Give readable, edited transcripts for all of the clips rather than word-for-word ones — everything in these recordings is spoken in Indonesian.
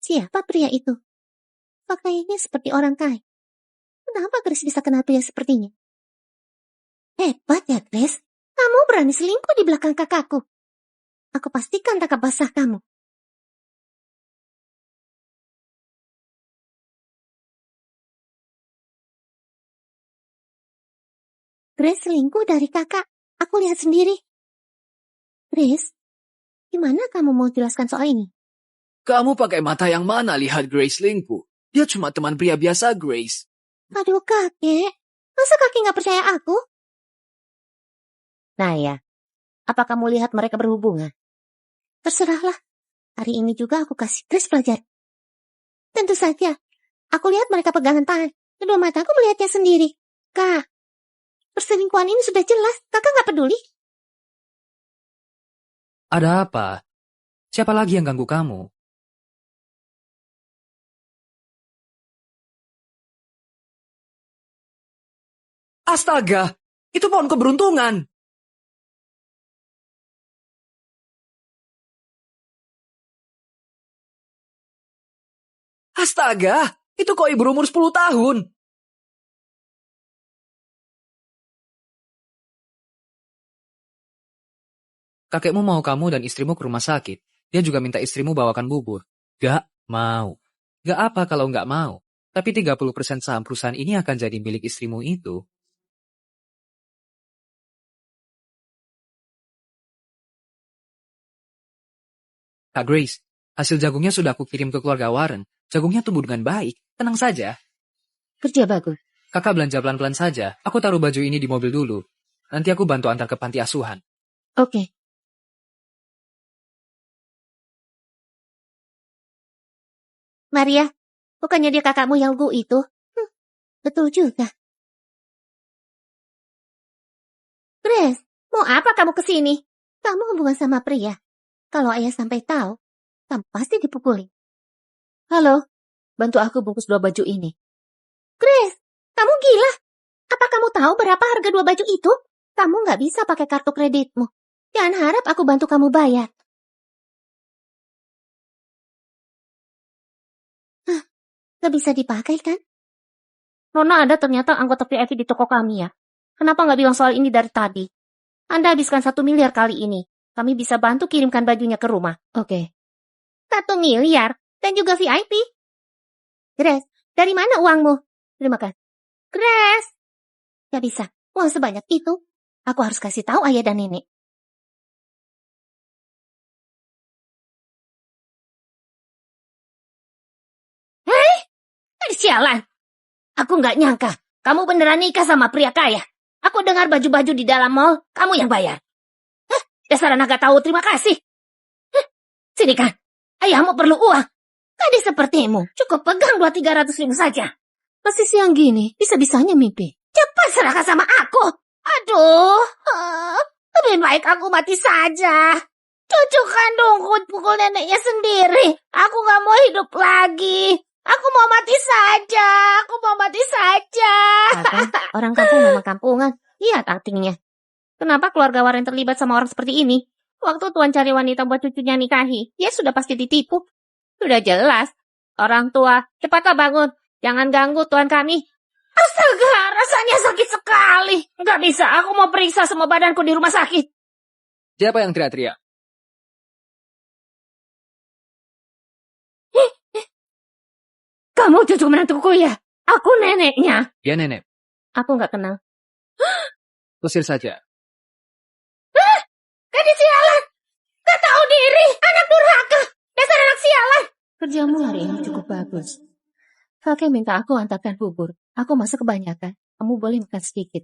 Siapa pria itu? Pakaiannya seperti orang kaya. Kenapa Grace bisa kenal pria sepertinya? Hebat ya, Grace. Kamu berani selingkuh di belakang kakakku. Aku pastikan tangkap basah kamu. Grace selingkuh dari kakak. Aku lihat sendiri. Grace, gimana kamu mau jelaskan soal ini? Kamu pakai mata yang mana lihat Grace selingkuh? Dia cuma teman pria biasa, Grace. Aduh kakek, masa kakek nggak percaya aku? Naya, apa kamu lihat mereka berhubungan? Terserahlah. Hari ini juga aku kasih Grace pelajaran. Tentu saja. Aku lihat mereka pegangan tangan. Kedua mataku melihatnya sendiri. Kak, perselingkuhan ini sudah jelas. Kakak nggak peduli. Ada apa? Siapa lagi yang ganggu kamu? Astaga, itu pohon keberuntungan. Astaga, itu koi berumur 10 tahun. Kakekmu mau kamu dan istrimu ke rumah sakit. Dia juga minta istrimu bawakan bubur. Gak mau. Gak apa kalau gak mau. Tapi 30% saham perusahaan ini akan jadi milik istrimu itu. Kak Grace, hasil jagungnya sudah aku kirim ke keluarga Warren. Jagungnya tumbuh dengan baik. Tenang saja. Kerja bagus. Kakak belanja pelan-pelan saja. Aku taruh baju ini di mobil dulu. Nanti aku bantu antar ke panti asuhan. Oke. Maria, bukannya dia kakakmu yang lugu itu? Betul juga. Grace, mau apa kamu kesini? Kamu hubungan sama pria. Kalau ayah sampai tahu, kamu pasti dipukuli. Halo, bantu aku bungkus 2 baju ini. Grace, kamu gila? Apa kamu tahu berapa harga 2 baju itu? Kamu nggak bisa pakai kartu kreditmu. Jangan harap aku bantu kamu bayar. Nggak bisa dipakai kan? Nona ada ternyata anggota VIP di toko kami ya. Kenapa nggak bilang soal ini dari tadi? Anda habiskan 1 miliar kali ini. Kami bisa bantu kirimkan bajunya ke rumah. Oke. 1 miliar? Dan juga VIP? Grace, dari mana uangmu? Terima kasih. Grace! Gak bisa. Uang sebanyak itu. Aku harus kasih tahu ayah dan nenek. Hei! Sialan! Aku nggak nyangka. Kamu beneran nikah sama pria kaya. Aku dengar baju-baju di dalam mall, kamu yang bayar. Dasar anak gak tahu terima kasih. Sini kan, ayahmu perlu uang. Gadis sepertimu, cukup pegang 200-300 ribu saja. Masih siang gini, bisa-bisanya mimpi. Cepat serahkan sama aku. Aduh, lebih baik aku mati saja. Cucu kandungku pukul neneknya sendiri. Aku gak mau hidup lagi. Aku mau mati saja. Aku mau mati saja. Orang kampung memang kampungan. Lihat aktingnya. Kenapa keluarga Warren terlibat sama orang seperti ini? Waktu Tuan cari wanita buat cucunya nikahi, dia sudah pasti ditipu. Sudah jelas. Orang tua, cepatlah bangun. Jangan ganggu Tuan kami. Astaga, rasanya sakit sekali. Nggak bisa, aku mau periksa semua badanku di rumah sakit. Siapa yang teriak-teriak? Kamu cucu menantuku ya? Aku neneknya. Ya nenek, Aku nggak kenal. usir saja. Gadis sialan! Gak tahu diri! Anak durhaka! Dasar anak sialan! Kerjamu hari ini cukup bagus. Kakek minta aku antarkan bubur. Aku masak kebanyakan. Kamu boleh makan sedikit.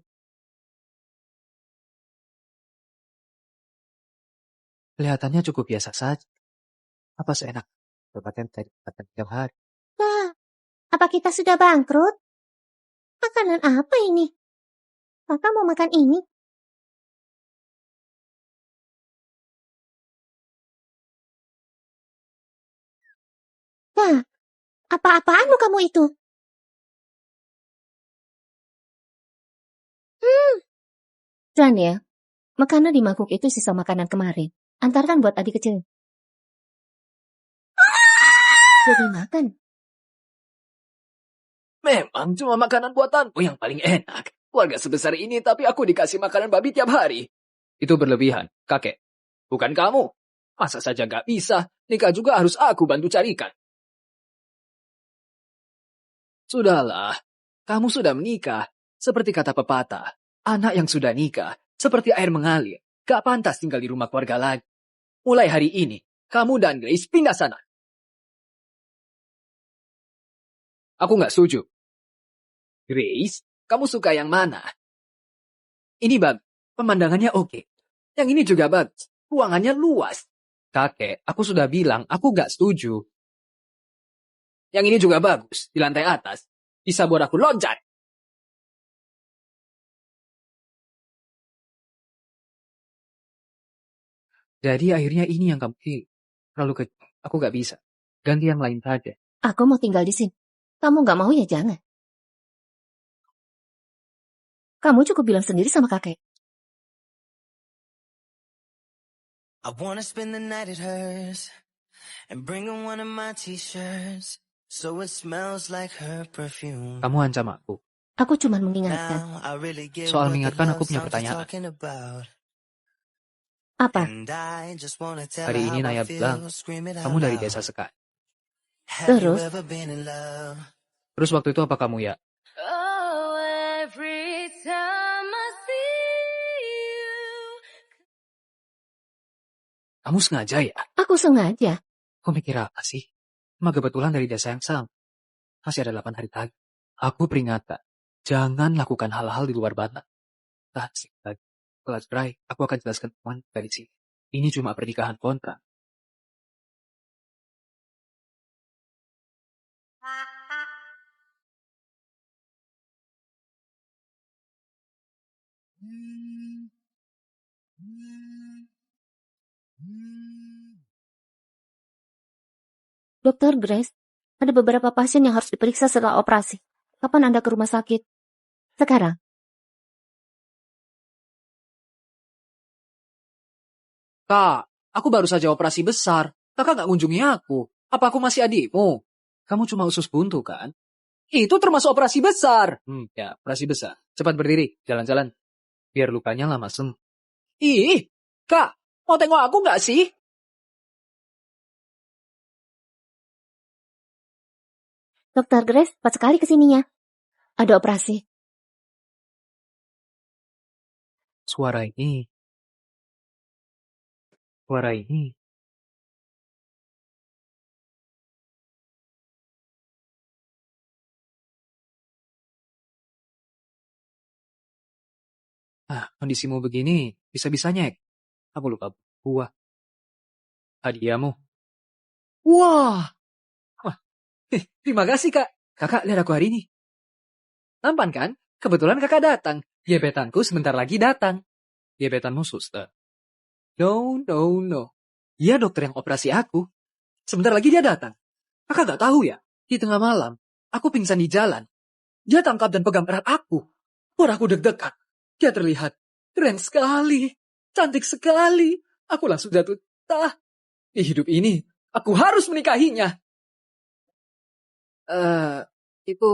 Kelihatannya cukup biasa saja. Apa seenak? Berpaten tiap hari. Apa kita sudah bangkrut? Makanan apa ini? Kakak mau makan ini? Apa-apaanmu kamu itu? Dan ya, makanan di mangkuk itu sisa makanan kemarin. Antarkan buat adik kecil. Jadi makan. Memang cuma makanan buatanmu yang paling enak. Keluarga sebesar ini tapi aku dikasih makanan babi tiap hari. Itu berlebihan, kakek. Bukan kamu. Masa saja gak bisa, nikah juga harus aku bantu carikan. Sudahlah, kamu sudah menikah. Seperti kata pepatah, anak yang sudah nikah, seperti air mengalir. Gak pantas tinggal di rumah keluarga lagi. Mulai hari ini, kamu dan Grace pindah sana. Aku gak setuju. Grace, kamu suka yang mana? Ini bagus, pemandangannya oke. Yang ini juga bagus, ruangannya luas. Kakek, aku sudah bilang, aku gak setuju. Yang ini juga bagus, di lantai atas. Bisa buat aku loncat. Jadi akhirnya ini yang kamu pilih. Terlalu kecil, aku gak bisa. Ganti yang lain saja. Aku mau tinggal di sini. Kamu nggak mau ya jangan. Kamu cukup bilang sendiri sama kakek. I wanna spend the night at hers and bring her one of my t-shirts so it smells like her perfume. Kamu ancam aku. Aku cuma mengingatkan. Now I really get Soal what the mengingatkan, love aku punya song is pertanyaan. talking about. Apa? And I just wanna tell Hari her ini how I Naya feel, bilang, scream it out kamu dari loud. desa Sekar. Have you Terus? ever been in love? Terus waktu itu apa kamu ya? Oh, every time I see you. Kamu sengaja ya? Aku sengaja. Kau mikir apa sih? Cuma kebetulan dari desa yang sama. Masih ada 8 hari lagi. Aku peringatkan, jangan lakukan hal-hal di luar batas. Sih lagi. Kelas Bray, aku akan jelaskan teman dari sini. Ini cuma pernikahan kontrak. Dokter Grace, ada beberapa pasien yang harus diperiksa setelah operasi. Kapan Anda ke rumah sakit? Sekarang. Kak, aku baru saja operasi besar. Kakak gak kunjungi aku. Apa aku masih adikmu? Kamu cuma usus buntu kan? Itu termasuk operasi besar. Ya, operasi besar. Cepat berdiri, jalan-jalan. Biar lukanya lama sembuh. Ih, Kak, mau tengok aku gak sih? Dokter Grace, cepat sekali kesininya. Ada operasi. Suara ini. Kondisimu begini, bisa-bisanya aku lupa buah. Hadiahmu. Wah, terima kasih Kak. Kakak lihat aku hari ini. Tampan kan? Kebetulan kakak datang. Gebetanku sebentar lagi datang. Gebetanmu suster. No. Dia dokter yang operasi aku. Sebentar lagi dia datang. Kakak gak tahu ya? Di tengah malam, aku pingsan di jalan. Dia tangkap dan pegang erat aku. Buat aku deg-degan. Dia terlihat keren sekali. Cantik sekali. Aku langsung jatuh cinta. Di hidup ini, aku harus menikahinya. Itu...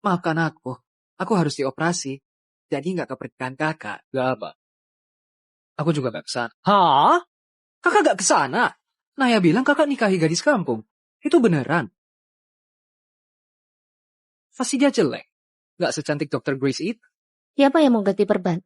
Maafkan aku. Aku harus dioperasi. Jadi gak ke pernikahan kakak. Gak apa. Aku juga gak kesana. Hah? Kakak gak kesana? Naya bilang kakak nikahi gadis kampung. Itu beneran. Pasti dia jelek. Gak secantik Dr. Grace itu. Siapa yang mau ganti perban?